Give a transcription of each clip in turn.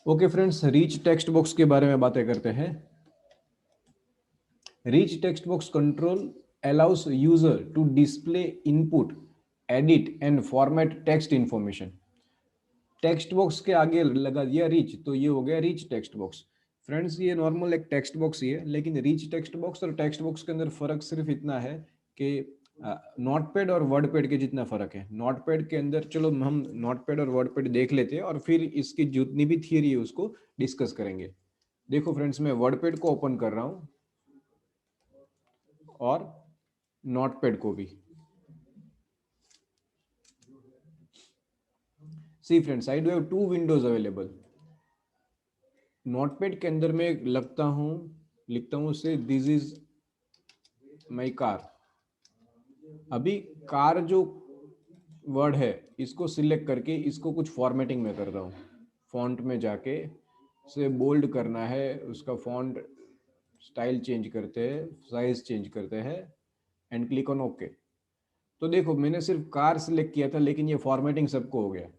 Okay friends, reach text box के बारे में बातें करते हैं। Reach text box control allows user to display input, edit and format text information। Text box के आगे लगा दिया रीच, तो ये हो गया रीच टेक्स्ट बॉक्स। फ्रेंड्स, ये नॉर्मल एक टेक्स्ट बॉक्स ही है, लेकिन रीच टेक्स्ट बॉक्स और टेक्स्ट बॉक्स के अंदर फर्क सिर्फ इतना है कि नोटपैड और वर्डपैड के जितना फर्क है। नोटपैड के अंदर, चलो हम नोटपैड और वर्डपैड देख लेते हैं और फिर इसकी जितनी भी थियरी है उसको डिस्कस करेंगे। देखो फ्रेंड्स, मैं वर्डपैड को ओपन कर रहा हूं और नोटपैड को भी। See friends, I do have two windows available. Notepad के अंदर मैं लिखता हूं so this is my car. अभी कार जो वर्ड है इसको सिलेक्ट करके इसको कुछ फॉर्मेटिंग में कर रहा हूँ। फॉन्ट में जाके से बोल्ड करना है, उसका फॉन्ट स्टाइल चेंज करते हैं, साइज चेंज करते हैं एंड क्लिक ऑन ओके। तो देखो, मैंने सिर्फ कार सिलेक्ट किया था लेकिन ये फॉर्मेटिंग सबको हो गया।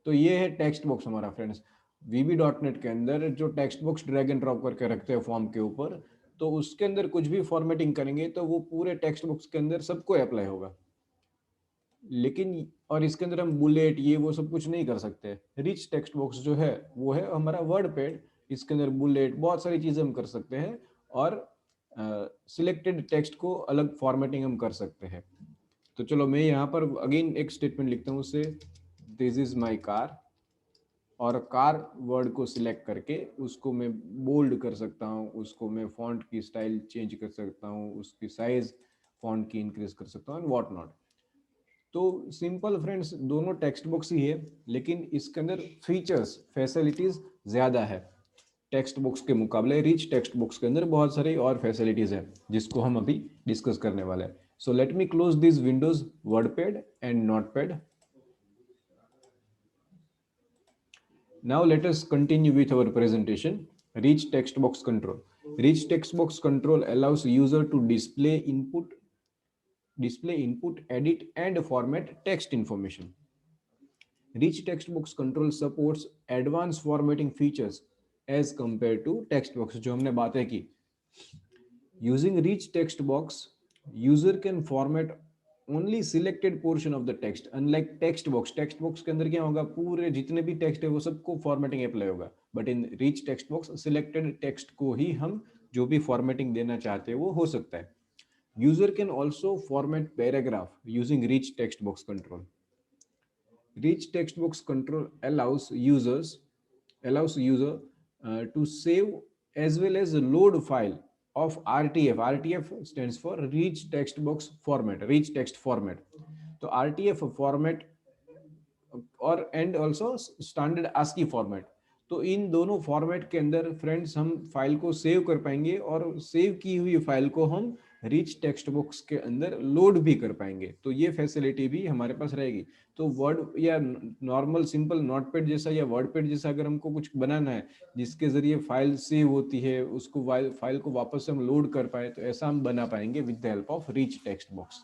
तो ये है टेक्स्ट बॉक्स हमारा फ्रेंड्स। VB.NET के अंदर जो text box drag and drop करके रखते हैं फॉर्म के ऊपर, तो उसके अंदर कुछ भी फॉर्मेटिंग करेंगे तो वो पूरे टेक्स्ट बॉक्स के अंदर सबको अप्लाई होगा। लेकिन और इसके अंदर हम बुलेट ये वो सब कुछ नहीं कर सकते। रिच टेक्स्ट बॉक्स जो है वो है हमारा वर्ड पैड। इसके अंदर बुलेट बहुत सारी चीजें हम कर सकते हैं और सिलेक्टेड टेक्स्ट को अलग फॉर्मेटिंग हम कर सकते हैं। तो चलो मैं यहाँ पर अगेन एक स्टेटमेंट लिखता हूँ उससे, दिस इज माई कार। और कार वर्ड को सिलेक्ट करके उसको मैं बोल्ड कर सकता हूँ, उसको मैं फॉन्ट की स्टाइल चेंज कर सकता हूँ, उसकी साइज फॉन्ट की इंक्रीज कर सकता हूँ एंड वॉट नॉट। तो सिंपल फ्रेंड्स, दोनों टेक्स्ट बुक्स ही है, लेकिन इसके अंदर फीचर्स फैसिलिटीज ज़्यादा है टेक्स्ट बुक्स के मुकाबले। रिच टेक्स्ट बुक्स के अंदर बहुत सारी और फैसिलिटीज़ है जिसको हम अभी डिस्कस करने वाले हैं। So let me close this Windows WordPad and notepad. Now let us continue with our presentation. Rich text box control. Rich text box control allows user to display input, edit and format text information. Rich text box control supports advanced formatting features as compared to text box जो हमने बातें की। Using rich text box, user can format only selected portion of the text, unlike text box। text box के अंदर क्या होगा, पूरे जितने भी टेक्स्ट है वो सबको फॉर्मेटिंग अप्लाई होगा, but in rich text box selected text को ही हम जो भी फॉर्मेटिंग देना चाहते हैं वो हो सकता है। User can also format paragraph using rich text box control. Rich text box control allows user to save as well as load file of RTF। RTF stands for rich text box format, rich text format। तो RTF format और and also standard ASCII format. तो इन दोनों format के अंदर friends हम file को save कर पाएंगे और सेव की हुई फाइल को हम रिच टेक्स्ट बॉक्स के अंदर लोड भी कर पाएंगे। तो ये फैसिलिटी भी हमारे पास रहेगी। तो वर्ड या नॉर्मल सिंपल नोटपैड जैसा या वर्डपैड जैसा अगर हमको कुछ बनाना है जिसके जरिए फाइल सेव होती है, उसको फाइल को वापस से हम लोड कर पाए, तो ऐसा हम बना पाएंगे with the help of rich text box.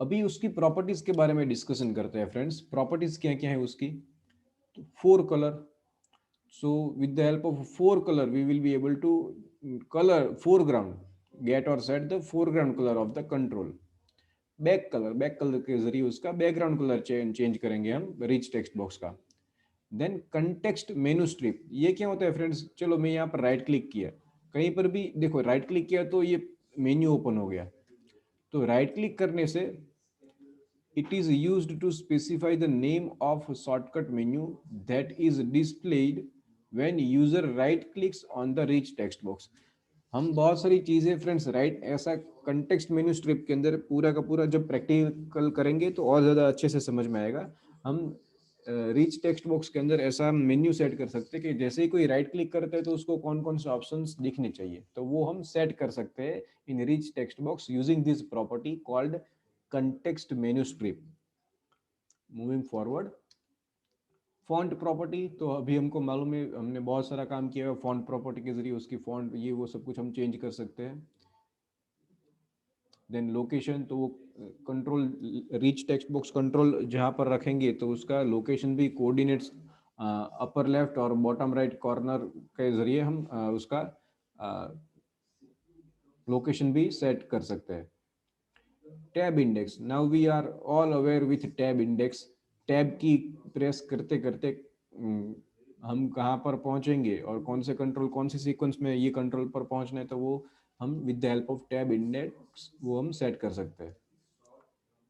अभी उसकी प्रॉपर्टीज के बारे में डिस्कशन करते हैं फ्रेंड्स। प्रॉपर्टीज क्या क्या है उसकी? तो fore colour. So with the help of fore colour we will be able to colour foreground, get और set the foreground colour of the control. Back colour के जरिए उसका बैकग्राउंड कलर चेंज करेंगे हम रिच टेक्स्ट बॉक्स का। Then context menu strip, ये क्या होता है फ्रेंड्स? चलो मैं यहाँ पर राइट क्लिक किया, कहीं पर भी देखो राइट क्लिक किया तो ये मेन्यू ओपन हो गया। तो राइट क्लिक करने से it is used to specify the name of a shortcut menu that is displayed when user right clicks on the rich text box। हम बहुत सारी चीजें फ्रेंड्स राइट ऐसा कंटेक्स्ट मेन्यू स्ट्रिप के अंदर पूरा का पूरा जब प्रैक्टिकल करेंगे तो और ज्यादा अच्छे से समझ में आएगा। हम रिच टेक्स्ट बॉक्स के अंदर ऐसा मेन्यू सेट कर सकते हैं कि जैसे ही कोई राइट क्लिक करता है तो उसको कौन कौन से ऑप्शंस दिखने चाहिए, तो वो हम सेट कर सकते हैं इन rich text box using this property called context menu strip. Moving forward, font property, तो अभी हमको मालूम है, हमने बहुत सारा काम किया है फॉन्ट प्रॉपर्टी के जरिए, उसकी फॉन्ट ये वो सब कुछ हम चेंज कर सकते हैं। देन लोकेशन, तो वो control rich text box control जहाँ पर रखेंगे तो उसका लोकेशन भी कोऑर्डिनेट्स अपर लेफ्ट और बॉटम राइट कॉर्नर के जरिए हम उसका लोकेशन भी सेट कर सकते हैं। Tab index, now we are all aware with tab index. Tab की प्रेस करते करते हम कहाँ पर पहुंचेंगे और कौन से कंट्रोल कौन सी सीक्वेंस में ये कंट्रोल पर पहुंचना है, तो वो हम with the help of tab index वो हम सेट कर सकते हैं।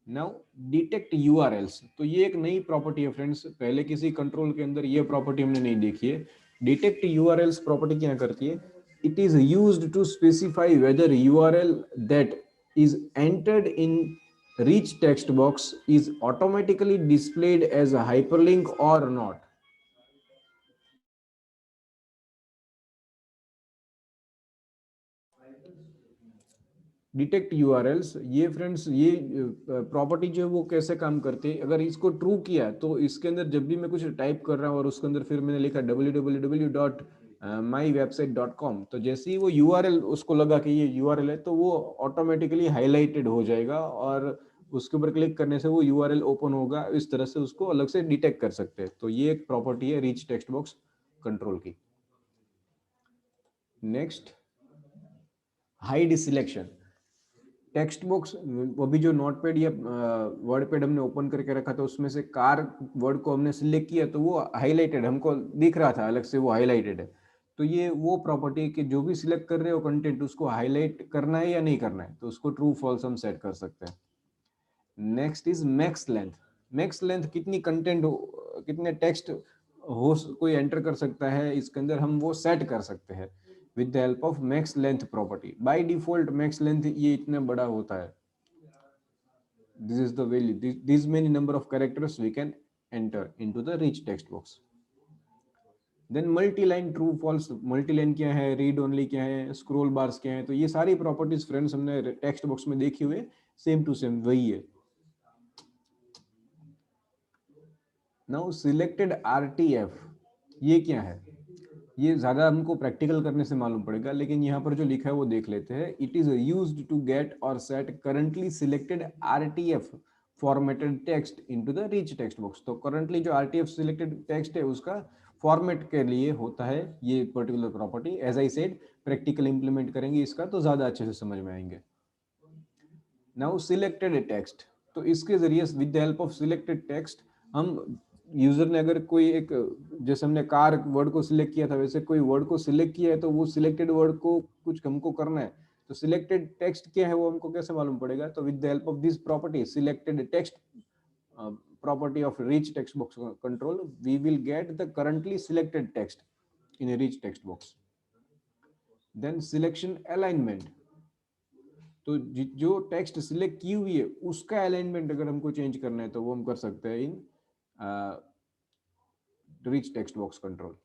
नाउ डिटेक्ट यूआरएल्स, तो ये एक नई प्रॉपर्टी है फ्रेंड्स, पहले किसी कंट्रोल के अंदर ये प्रॉपर्टी हमने नहीं देखी है। डिटेक्ट यूआरएल्स प्रॉपर्टी क्या करती है? It is used to specify weather URL that is entered in rich text box is automatically displayed as a hyperlink or not. Detect URLs, ये फ्रेंड्स ये प्रॉपर्टी जो है वो कैसे काम करती है? अगर इसको ट्रू किया तो इसके अंदर जब भी मैं कुछ टाइप कर रहा हूँ और उसके अंदर फिर मैंने लिखा www.mywebsite.com, तो जैसे ही वो यूआरएल उसको लगा कि ये यूआरएल है, तो वो ऑटोमेटिकली हाईलाइटेड हो जाएगा और उसके ऊपर क्लिक करने से वो यूआरएल ओपन होगा। इस तरह से उसको अलग से डिटेक्ट कर सकते हैं। तो ये एक प्रॉपर्टी है रिच टेक्स्ट बॉक्स कंट्रोल की। Next, hide selection. Text box, वो भी जो नोटपैड या वर्ड पैड हमने ओपन करके रखा था उसमें से कार वर्ड को हमने सिलेक्ट किया तो वो हाईलाइटेड हमको दिख रहा था अलग से, वो हाईलाइटेड है। तो ये वो प्रॉपर्टी कि जो भी सिलेक्ट कर रहे हो कंटेंट उसको हाईलाइट करना है या नहीं करना है, तो उसको ट्रू फॉल्स हम सेट कर सकते हैं। Next is max length. Max length कितनी कंटेंट कितने टेक्स्ट हो कोई एंटर कर सकता है इसके अंदर, हम वो सेट कर सकते हैं with the help of max length property. By default max length ये इतना बड़ा होता है, this is the value, this many number of characters we can enter into the rich text box. Then multi line true false, multi line क्या है, read only क्या है, scroll bars क्या है, तो ये सारी प्रॉपर्टीज फ्रेंड्स हमने टेक्स्ट बॉक्स में देखी हुए, सेम टू सेम वही है। नाउ सिलेक्टेड आरटीएफ, ये क्या है? ये ज्यादा हमको प्रैक्टिकल करने से मालूम पड़ेगा, लेकिन यहाँ पर जो लिखा है वो देख लेते हैं। It is used to get और set currently selected RTF formatted text into the rich text box. तो करंटली जो आरटीएफ सिलेक्टेड टेक्स्ट है उसका फॉर्मेट के लिए होता है ये particular property. As I said, practical implement करेंगे इसका तो ज्यादा अच्छे से समझ में आएंगे। नाउ सिलेक्टेड टेक्स्ट, तो इसके जरिए with the help of selected text हम यूजर ने अगर कोई एक, जैसे हमने कार वर्ड को सिलेक्ट किया था वैसे कोई वर्ड को सिलेक्ट किया है तो वो सिलेक्टेड वर्ड को कुछ हमको करना है, तो सिलेक्टेड टेक्स्ट क्या है वो हमको कैसे मालूम पड़ेगा? तो with the help of this property selected text property of rich text box control, we will get the currently selected text in a rich text box. Then selection alignment, तो जो टेक्स्ट सिलेक्ट की हुई है उसका alignment अगर हमको change करना है तो वो हम कर सकते हैं इन rich text box control.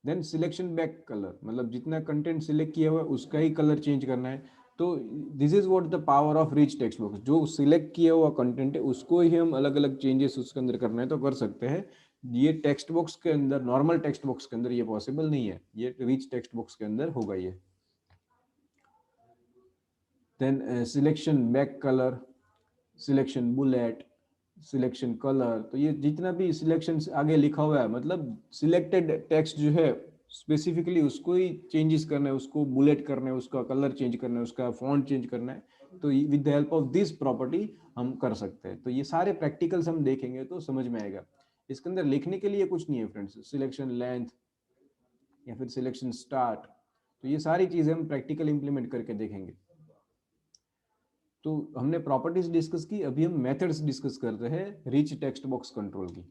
Then selection back colour, मतलब जितना कंटेंट सिलेक्ट किया हुआ है उसका ही कलर चेंज करना है। तो this is what the power of rich text box, जो सिलेक्ट किया हुआ कंटेंट है उसको ही हम अलग अलग चेंजेस उसके अंदर करना है तो कर सकते हैं। ये टेक्स्ट बॉक्स के अंदर, नॉर्मल टेक्स्ट बॉक्स के अंदर ये पॉसिबल नहीं है, ये रिच टेक्स्ट बॉक्स के अंदर होगा ये। Then selection back colour, selection bullet, selection colour, तो ये जितना भी सिलेक्शन आगे लिखा हुआ है मतलब सिलेक्टेड टेक्स्ट जो है स्पेसिफिकली उसको ही चेंजेस करना है, उसको बुलेट करना है, उसका कलर चेंज करना है, उसका फॉन्ट चेंज करना है, तो with the help of this property हम कर सकते हैं। तो ये सारे प्रैक्टिकल्स हम देखेंगे तो समझ में आएगा। इसके अंदर लिखने के लिए कुछ नहीं है फ्रेंड्स, सिलेक्शन लेंथ या फिर सिलेक्शन स्टार्ट, तो ये सारी चीजें हम प्रैक्टिकल इंप्लीमेंट करके देखेंगे। तो हमने प्रॉपर्टीज डिस्कस की, अभी हम मेथड्स डिस्कस करते हैं रिच टेक्स्ट बॉक्स कंट्रोल की।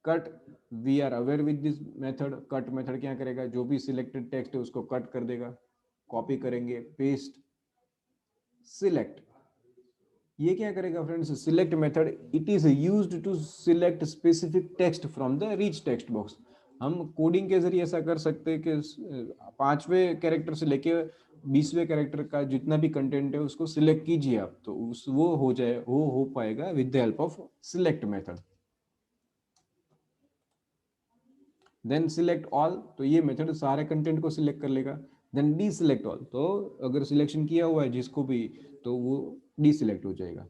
Cut, we are aware with this method. Cut method क्या करेगा? जो भी सिलेक्टेड टेक्स्ट है उसको कट कर देगा, कॉपी करेंगे, पेस्ट। सिलेक्ट, ये क्या करेगा friends? Select method, it is used to select specific text from the rich text box. हम कोडिंग के जरिए ऐसा कर सकते हैं कि 5वें कैरेक्टर से लेके 20वें कैरेक्टर का जितना भी कंटेंट है उसको सिलेक्ट कीजिए आप, तो उस वो हो जाए, वो हो पाएगा with the help of select method. Then select all, तो ये मेथड सारे कंटेंट को सिलेक्ट कर लेगा। देन डी सिलेक्ट ऑल, तो अगर सिलेक्शन किया हुआ है जिसको भी तो वो डीसिलेक्ट हो जाएगा।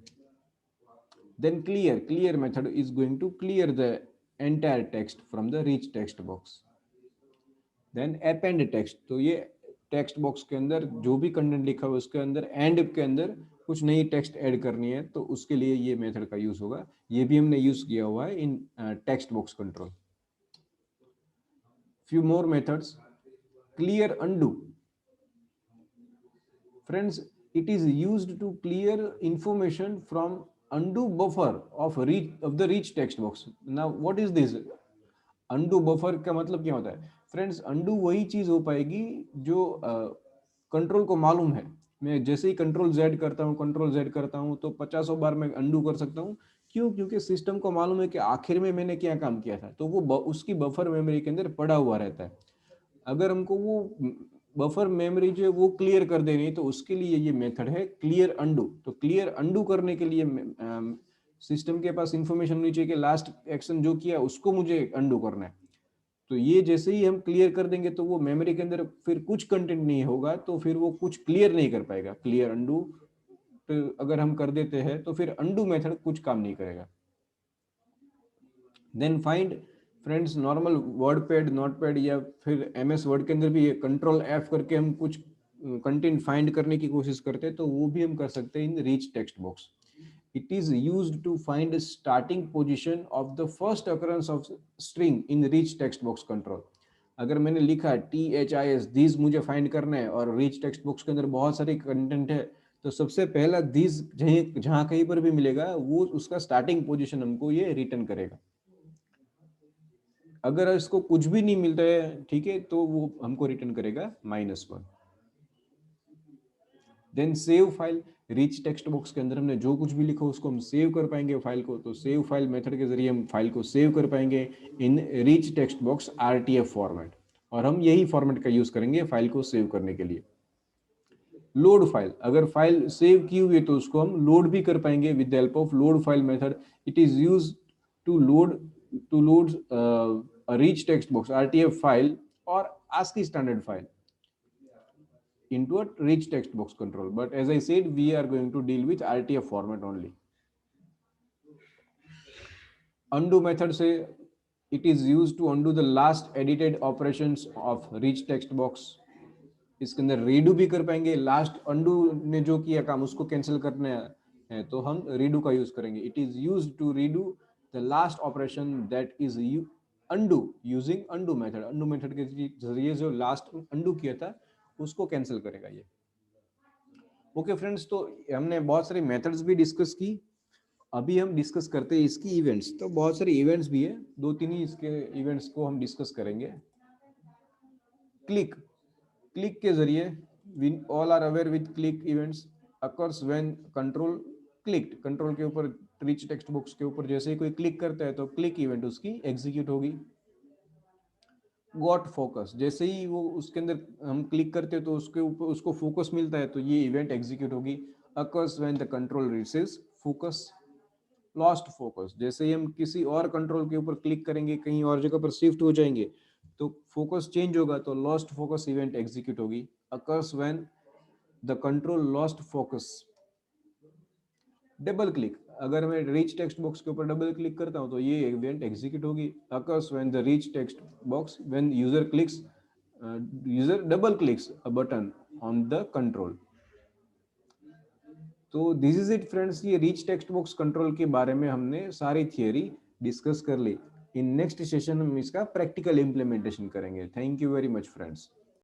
Then clear, clear method is going to clear the entire text from the reach text box. Then append text, तो ये टेक्स्ट बॉक्स के अंदर जो भी कंटेंट लिखा हुआ उसके अंदर एंड के अंदर कुछ नई टेक्स्ट ऐड करनी है, तो उसके लिए ये मेथड का यूज होगा। ये भी हमने यूज किया हुआ है इन text box control. few more methods. Clear undo. Friends, it is used to clear information from undo buffer of the reach text box. Now what is this? undo buffer का मतलब क्या होता है? Friends, undo वही चीज हो पाएगी जो कंट्रोल को मालूम है। मैं जैसे ही कंट्रोल जेड करता हूँ तो 50 बार मैं अंडू कर सकता हूँ। क्यों? क्योंकि सिस्टम को मालूम है कि आखिर में मैंने क्या काम किया था, तो वो उसकी बफर मेमोरी के अंदर पड़ा हुआ रहता है। अगर हमको वो बफर मेमोरी जो है वो क्लियर कर देनी है, तो उसके लिए ये मेथड है क्लियर अंडू। तो क्लियर अंडू करने के लिए सिस्टम के पास इंफॉर्मेशन होनी चाहिए कि लास्ट एक्शन जो किया उसको मुझे अंडू करना है। तो ये जैसे ही हम क्लियर कर देंगे तो वो मेमोरी के अंदर फिर कुछ कंटेंट नहीं होगा, तो फिर वो कुछ क्लियर नहीं कर पाएगा। क्लियर अंडू तो अगर हम कर देते हैं तो फिर अंडू मेथड कुछ काम नहीं करेगा। Then find, friends, normal word pad, note pad या फिर MS वर्ड के अंदर भी ये कंट्रोल F करके हम कुछ कंटेंट फाइंड करने की कोशिश करते हैं, तो वो भी हम कर सकते हैं इन rich text box. It is used to find the starting position of the first occurrence of string in reach text box control. अगर मैंने लिखा THIS these मुझे फाइंड करना है और रीच टेक्स्ट बॉक्स के अंदर बहुत सारे कंटेंट है, तो सबसे पहला these जहां कहीं पर भी मिलेगा वो उसका स्टार्टिंग पोजीशन हमको ये रिटर्न करेगा। अगर इसको कुछ भी नहीं मिलता है, ठीक है, तो वो हमको रिटर्न करेगा -1। Then save file, rich text box के अंदर हमने जो कुछ भी लिखा उसको हम सेव कर पाएंगे फाइल को, तो सेव फाइल मेथड के जरिए हम फाइल को सेव कर पाएंगे इन rich text box RTF format, और हम यही फॉर्मेट का यूज करेंगे फाइल को सेव करने के लिए। लोड फाइल, अगर फाइल सेव की हुई है तो उसको हम लोड भी कर पाएंगे with the help of load file method. It is use to load a rich text box RTF file or ASCII standard file into a rich text box control, but as I said we are going to deal with RTF format only. Undo method से it is used to undo the last edited operations of rich text box. इसके अंदर redo भी कर पाएंगे, last undo ने जो किया काम उसको कैंसिल करना है तो हम रीडू का यूज करेंगे। It is used to redo the last operation that is undo using undo method. Undo method के जरिए जो लास्ट अंडू किया था उसको कैंसिल करेगा ये। ओके फ्रेंड्स, तो हमने बहुत सारी मेथड्स भी डिस्कस की। अभी हम डिस्कस करते हैं इसकी इवेंट्स। तो बहुत सारे इवेंट्स भी है, 2-3 ही इसके इवेंट्स को हम डिस्कस करेंगे। क्लिक, क्लिक के जरिए we all are aware with click events occurs when control clicked, control के ऊपर रिच टेक्स्ट बॉक्स के ऊपर जैसे ही कोई क्लिक करता है तो क्लिक इवेंट उसकी एग्जीक्यूट होगी। गॉट फोकस, जैसे ही वो उसके अंदर हम क्लिक करते हैं तो उसके ऊपर उसको फोकस मिलता है तो ये इवेंट एग्जीक्यूट होगी। occurs when the control receives focus. Lost focus, जैसे ही हम किसी और कंट्रोल के ऊपर क्लिक करेंगे कहीं और जगह पर शिफ्ट हो जाएंगे तो फोकस चेंज होगा, तो लॉस्ट फोकस इवेंट एग्जीक्यूट होगी। occurs when the control lost focus. Double click, अगर मैं रीच टेक्स्ट बॉक्स के ऊपर डबल क्लिक करता हूं तो ये इवेंट एग्जीक्यूट होगी। occurs when the reach text box when user double clicks a button on the control. तो दिस इज इट फ्रेंड्स, ये रीच टेक्स्ट बॉक्स कंट्रोल के बारे में हमने सारी थियरी डिस्कस कर ली। इन नेक्स्ट सेशन हम इसका प्रैक्टिकल इंप्लीमेंटेशन करेंगे। Thank you very much friends.